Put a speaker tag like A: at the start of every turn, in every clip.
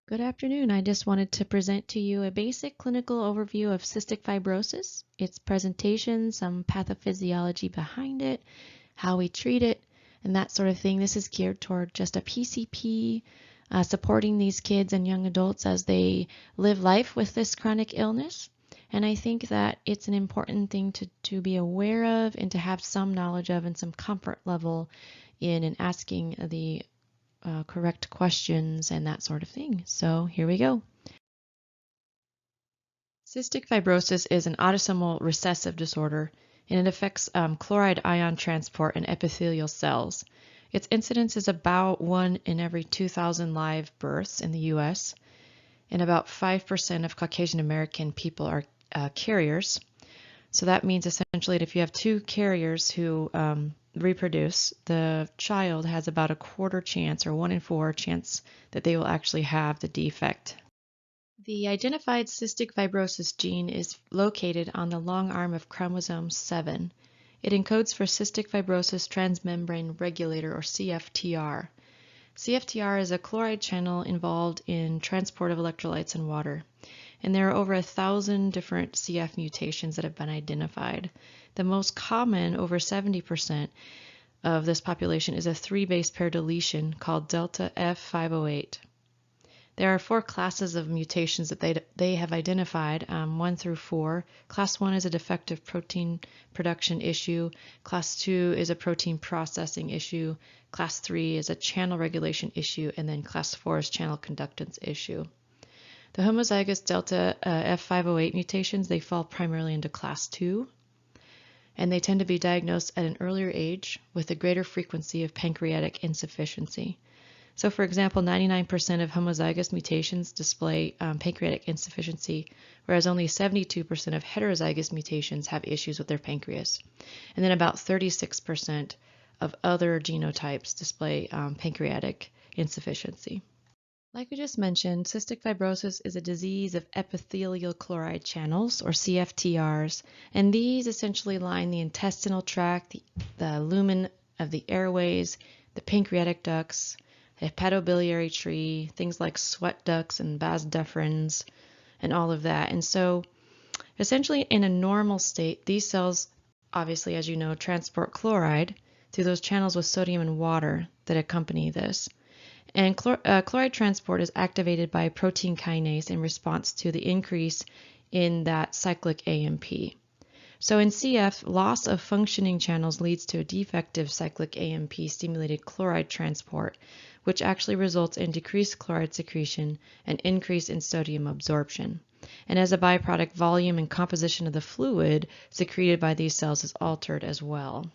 A: Good afternoon. I just wanted to present to you a basic clinical overview of cystic fibrosis, its presentation, some pathophysiology behind it, how we treat it, and that sort of thing. This is geared toward just a PCP, supporting these kids and young adults as they live life with this chronic illness. And I think that it's an important thing to be aware of and to have some knowledge of and some comfort level in asking the correct questions and that sort of thing. So here we go. Cystic fibrosis is an autosomal recessive disorder, and it affects chloride ion transport in epithelial cells. Its incidence is about 1 in every 2,000 live births in the U.S., and about 5% of Caucasian American people are carriers. So that means essentially that if you have two carriers who reproduce, the child has about a quarter chance or 1 in 4 chance that they will actually have the defect. The identified cystic fibrosis gene is located on the long arm of chromosome 7. It encodes for cystic fibrosis transmembrane regulator, or CFTR. CFTR is a chloride channel involved in transport of electrolytes and water. And there are over 1,000 different CF mutations that have been identified. The most common, over 70% of this population, is a 3-base pair deletion called delta F508. There are 4 classes of mutations that they have identified, 1 through 4. Class 1 is a defective protein production issue. Class 2 is a protein processing issue. Class 3 is a channel regulation issue. And then Class 4 is channel conductance issue. The homozygous delta F508 mutations, they fall primarily into Class 2, and they tend to be diagnosed at an earlier age with a greater frequency of pancreatic insufficiency. So for example, 99% of homozygous mutations display pancreatic insufficiency, whereas only 72% of heterozygous mutations have issues with their pancreas. And then about 36% of other genotypes display pancreatic insufficiency. Like we just mentioned, cystic fibrosis is a disease of epithelial chloride channels, or CFTRs, and these essentially line the intestinal tract, the lumen of the airways, the pancreatic ducts, the hepatobiliary tree, things like sweat ducts and vas deferens, and all of that. And so essentially in a normal state, these cells, obviously, as you know, transport chloride through those channels with sodium and water that accompany this. And chloride transport is activated by protein kinase in response to the increase in that cyclic AMP. So in CF, loss of functioning channels leads to a defective cyclic AMP stimulated chloride transport, which actually results in decreased chloride secretion and increase in sodium absorption. And as a byproduct, volume and composition of the fluid secreted by these cells is altered as well.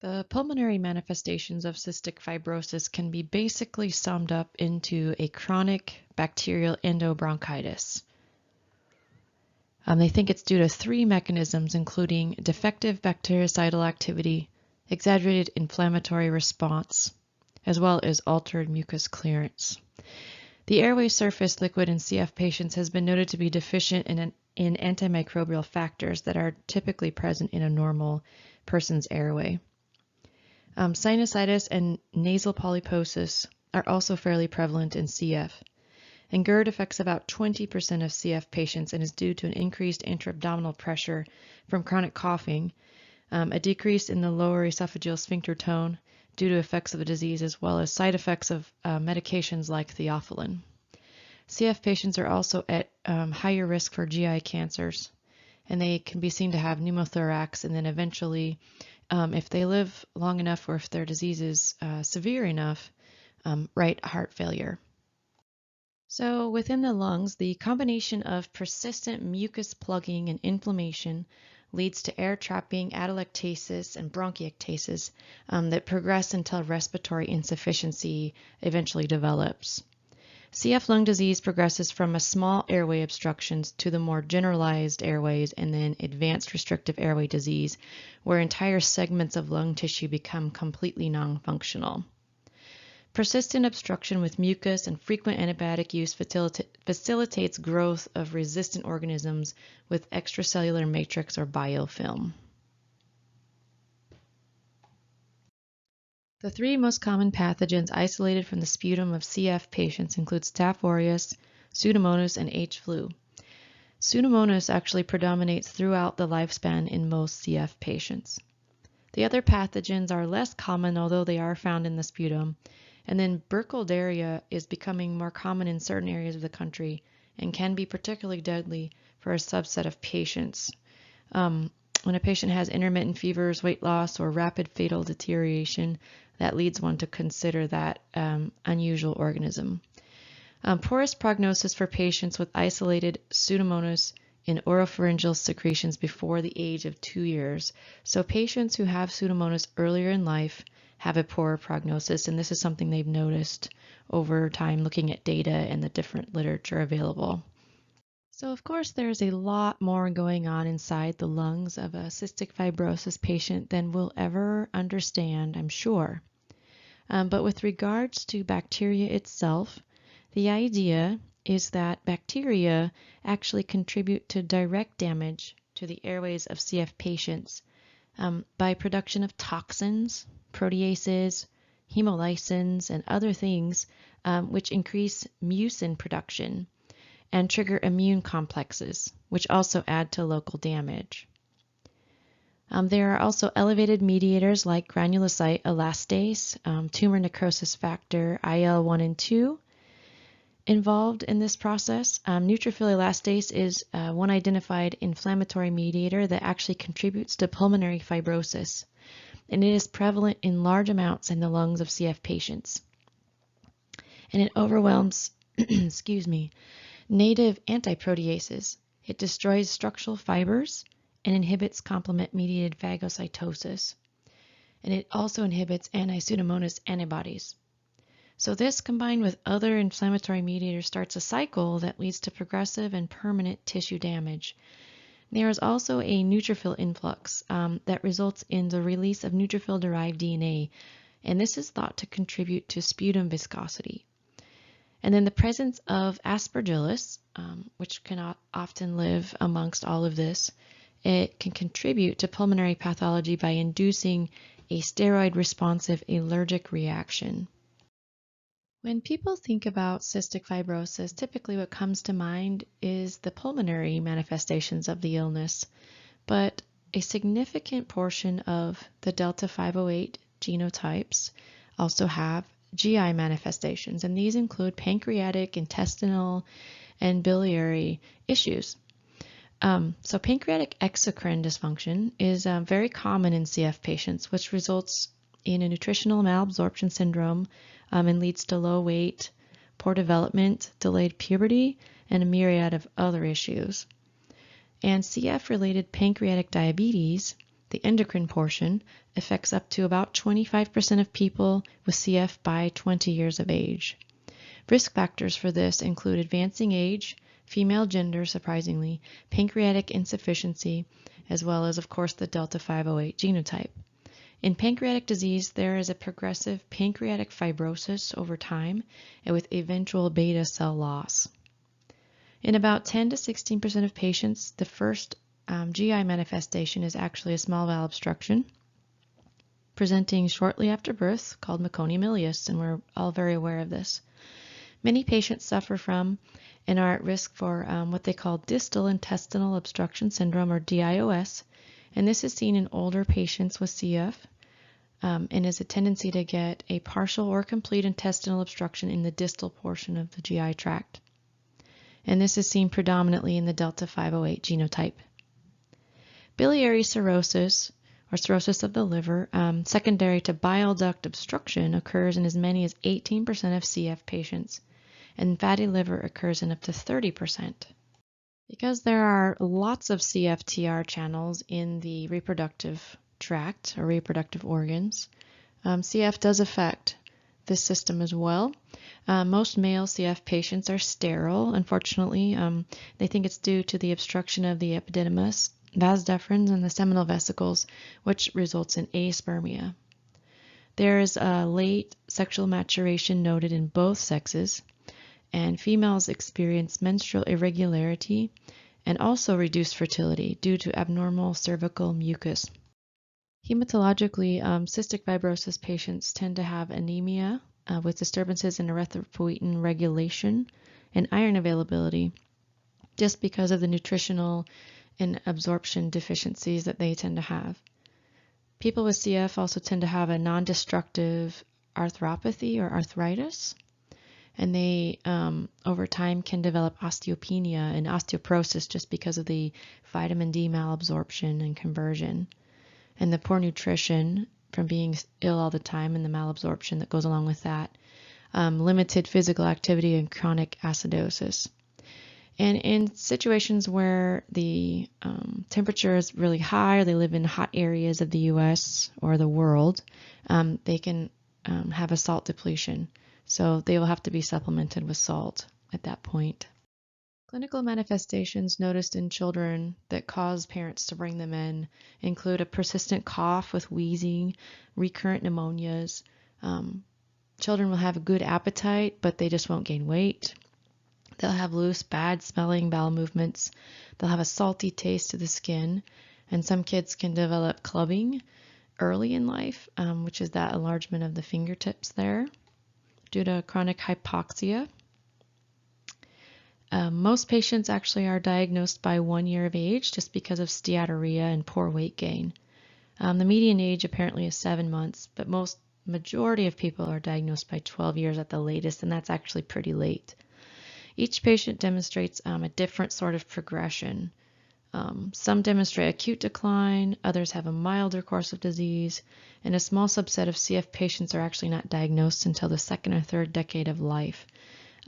A: The pulmonary manifestations of cystic fibrosis can be basically summed up into a chronic bacterial endobronchitis. They think it's due to 3 mechanisms, including defective bactericidal activity, exaggerated inflammatory response, as well as altered mucus clearance. The airway surface liquid in CF patients has been noted to be deficient in antimicrobial factors that are typically present in a normal person's airway. Sinusitis and nasal polyposis are also fairly prevalent in CF. And GERD affects about 20% of CF patients and is due to an increased intra-abdominal pressure from chronic coughing, a decrease in the lower esophageal sphincter tone due to effects of the disease, as well as side effects of medications like theophylline. CF patients are also at higher risk for GI cancers, and they can be seen to have pneumothorax, and then eventually, if they live long enough or if their disease is severe enough, right heart failure. So within the lungs, the combination of persistent mucus plugging and inflammation leads to air trapping, atelectasis, and bronchiectasis that progress until respiratory insufficiency eventually develops. CF lung disease progresses from a small airway obstructions to the more generalized airways and then advanced restrictive airway disease, where entire segments of lung tissue become completely non-functional. Persistent obstruction with mucus and frequent antibiotic use facilitates growth of resistant organisms with extracellular matrix or biofilm. The three most common pathogens isolated from the sputum of CF patients include Staph aureus, Pseudomonas, and H. flu. Pseudomonas actually predominates throughout the lifespan in most CF patients. The other pathogens are less common, although they are found in the sputum. And then Burkholderia is becoming more common in certain areas of the country and can be particularly deadly for a subset of patients. When a patient has intermittent fevers, weight loss, or rapid fatal deterioration, that leads one to consider that unusual organism. Poorest prognosis for patients with isolated Pseudomonas in oropharyngeal secretions before the age of 2 years. So patients who have Pseudomonas earlier in life have a poorer prognosis, and this is something they've noticed over time looking at data and the different literature available. So of course there's a lot more going on inside the lungs of a cystic fibrosis patient than we'll ever understand, I'm sure. But with regards to bacteria itself, the idea is that bacteria actually contribute to direct damage to the airways of CF patients by production of toxins, proteases, hemolysins, and other things which increase mucin production and trigger immune complexes, which also add to local damage. There are also elevated mediators like granulocyte elastase, tumor necrosis factor IL-1 and 2 involved in this process. Neutrophil elastase is one identified inflammatory mediator that actually contributes to pulmonary fibrosis, and it is prevalent in large amounts in the lungs of CF patients. And it overwhelms, native antiproteases. It destroys structural fibers and inhibits complement-mediated phagocytosis. And it also inhibits anti-Pseudomonas antibodies. So this, combined with other inflammatory mediators, starts a cycle that leads to progressive and permanent tissue damage. There is also a neutrophil influx that results in the release of neutrophil-derived DNA, and this is thought to contribute to sputum viscosity. And then the presence of Aspergillus, which can often live amongst all of this, it can contribute to pulmonary pathology by inducing a steroid-responsive allergic reaction. When people think about cystic fibrosis, typically what comes to mind is the pulmonary manifestations of the illness, but a significant portion of the Delta 508 genotypes also have GI manifestations, and these include pancreatic, intestinal, and biliary issues. So pancreatic exocrine dysfunction is very common in CF patients, which results in a nutritional malabsorption syndrome and leads to low weight, poor development, delayed puberty, and a myriad of other issues. And CF-related pancreatic diabetes, the endocrine portion, affects up to about 25% of people with CF by 20 years of age. Risk factors for this include advancing age, female gender, surprisingly, pancreatic insufficiency, as well as, of course, the Delta 508 genotype. In pancreatic disease, there is a progressive pancreatic fibrosis over time and with eventual beta cell loss. In about 10 to 16% of patients, the first GI manifestation is actually a small bowel obstruction, presenting shortly after birth, called meconium ileus, and we're all very aware of this. Many patients suffer from and are at risk for what they call distal intestinal obstruction syndrome, or DIOS, and this is seen in older patients with CF and is a tendency to get a partial or complete intestinal obstruction in the distal portion of the GI tract. And this is seen predominantly in the Delta 508 genotype. Biliary cirrhosis, or cirrhosis of the liver, secondary to bile duct obstruction, occurs in as many as 18% of CF patients, and fatty liver occurs in up to 30%. Because there are lots of CFTR channels in the reproductive tract or reproductive organs, CF does affect this system as well. Most male CF patients are sterile, unfortunately. They think it's due to the obstruction of the epididymis, vas deferens, and the seminal vesicles, which results in aspermia. There is a late sexual maturation noted in both sexes, and females experience menstrual irregularity and also reduced fertility due to abnormal cervical mucus. Hematologically, cystic fibrosis patients tend to have anemia with disturbances in erythropoietin regulation and iron availability just because of the nutritional and absorption deficiencies that they tend to have. People with CF also tend to have a non-destructive arthropathy or arthritis, and they over time can develop osteopenia and osteoporosis just because of the vitamin D malabsorption and conversion, and the poor nutrition from being ill all the time and the malabsorption that goes along with that, limited physical activity and chronic acidosis. And in situations where the temperature is really high or they live in hot areas of the U.S. or the world, they can have a salt depletion. So they will have to be supplemented with salt at that point. Clinical manifestations noticed in children that cause parents to bring them in include a persistent cough with wheezing, recurrent pneumonias. Children will have a good appetite, but they just won't gain weight. They'll have loose, bad-smelling bowel movements. They'll have a salty taste to the skin, and some kids can develop clubbing early in life, which is that enlargement of the fingertips there, due to chronic hypoxia. Most patients actually are diagnosed by 1 year of age just because of steatorrhea and poor weight gain. The median age apparently is 7 months, but majority of people are diagnosed by 12 years at the latest, and that's actually pretty late. Each patient demonstrates a different sort of progression. Some demonstrate acute decline, others have a milder course of disease, and a small subset of CF patients are actually not diagnosed until the second or third decade of life.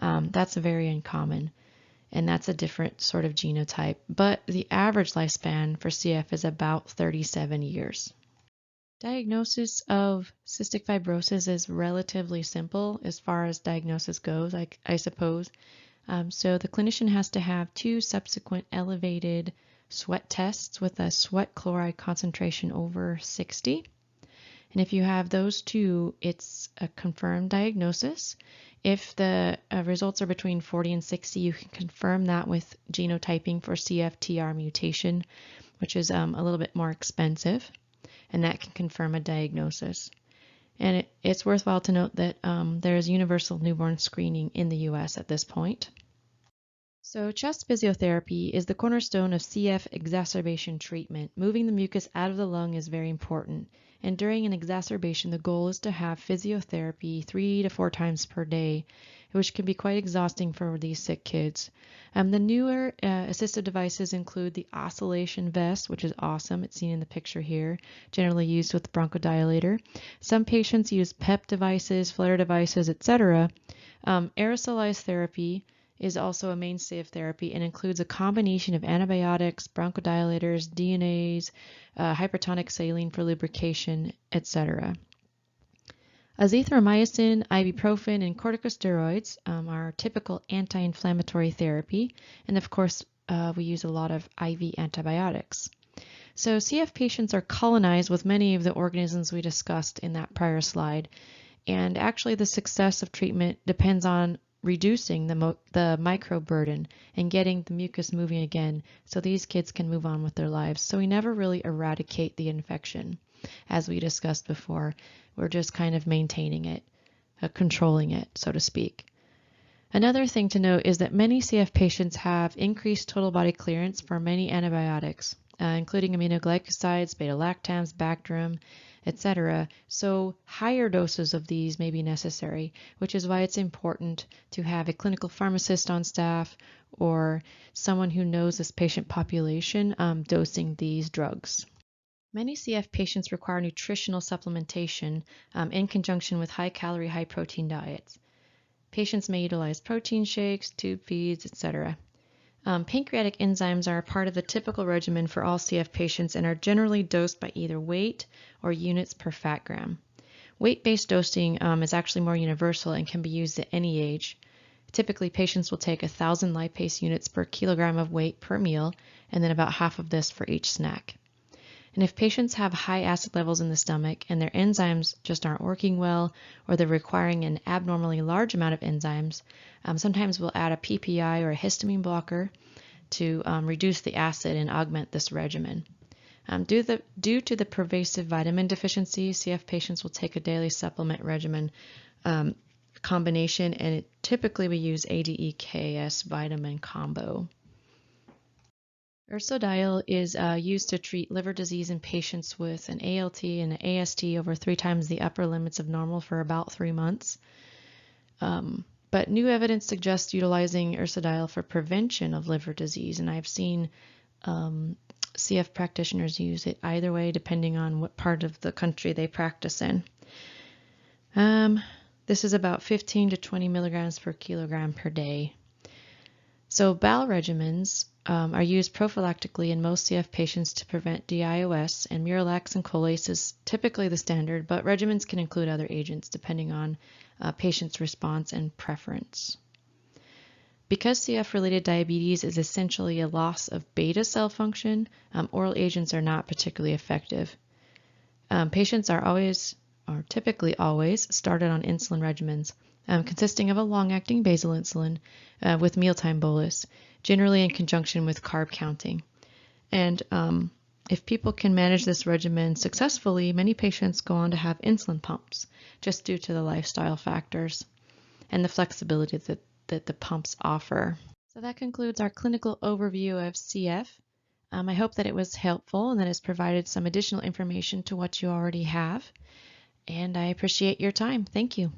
A: That's very uncommon, and that's a different sort of genotype, but the average lifespan for CF is about 37 years. Diagnosis of cystic fibrosis is relatively simple as far as diagnosis goes, I suppose. So the clinician has to have 2 subsequent elevated sweat tests with a sweat chloride concentration over 60. And if you have those 2, it's a confirmed diagnosis. If the results are between 40 and 60, you can confirm that with genotyping for CFTR mutation, which is a little bit more expensive, and that can confirm a diagnosis. And it's worthwhile to note that there is universal newborn screening in the U.S. at this point. So chest physiotherapy is the cornerstone of CF exacerbation treatment. Moving the mucus out of the lung is very important. And during an exacerbation, the goal is to have physiotherapy 3 to 4 times per day, which can be quite exhausting for these sick kids. The newer assistive devices include the oscillation vest, which is awesome. It's seen in the picture here, generally used with bronchodilator. Some patients use PEP devices, flutter devices, etc. Aerosolized therapy is also a mainstay of therapy and includes a combination of antibiotics, bronchodilators, DNAs, hypertonic saline for lubrication, etc. Azithromycin, ibuprofen, and corticosteroids are typical anti-inflammatory therapy, and of course we use a lot of IV antibiotics. So CF patients are colonized with many of the organisms we discussed in that prior slide, and actually the success of treatment depends on reducing the microbe burden and getting the mucus moving again so these kids can move on with their lives. So we never really eradicate the infection, as we discussed before. We're just kind of maintaining it, controlling it, so to speak. Another thing to note is that many CF patients have increased total body clearance for many antibiotics, including aminoglycosides, beta-lactams, Bactrim, etc. So higher doses of these may be necessary, which is why it's important to have a clinical pharmacist on staff or someone who knows this patient population dosing these drugs. Many CF patients require nutritional supplementation in conjunction with high-calorie, high-protein diets. Patients may utilize protein shakes, tube feeds, etc. Pancreatic enzymes are a part of the typical regimen for all CF patients and are generally dosed by either weight or units per fat gram. Weight-based dosing is actually more universal and can be used at any age. Typically, patients will take 1,000 lipase units per kilogram of weight per meal, and then about half of this for each snack. And if patients have high acid levels in the stomach and their enzymes just aren't working well, or they're requiring an abnormally large amount of enzymes, sometimes we'll add a PPI or a histamine blocker to reduce the acid and augment this regimen. Due to the pervasive vitamin deficiency, CF patients will take a daily supplement regimen combination, and typically we use ADE-KS vitamin combo. Ursodiol is used to treat liver disease in patients with an ALT and an AST over 3 times the upper limits of normal for about 3 months. But new evidence suggests utilizing ursodiol for prevention of liver disease, and I've seen CF practitioners use it either way depending on what part of the country they practice in. This is about 15 to 20 milligrams per kilogram per day. So bowel regimens are used prophylactically in most CF patients to prevent DIOS, and Miralax and Colace is typically the standard, but regimens can include other agents depending on patient's response and preference. Because CF-related diabetes is essentially a loss of beta cell function, oral agents are not particularly effective. Patients are typically always started on insulin regimens consisting of a long-acting basal insulin with mealtime bolus, generally in conjunction with carb counting. And if people can manage this regimen successfully, many patients go on to have insulin pumps just due to the lifestyle factors and the flexibility that the pumps offer. So that concludes our clinical overview of CF. I hope that it was helpful and that it's provided some additional information to what you already have. And I appreciate your time. Thank you.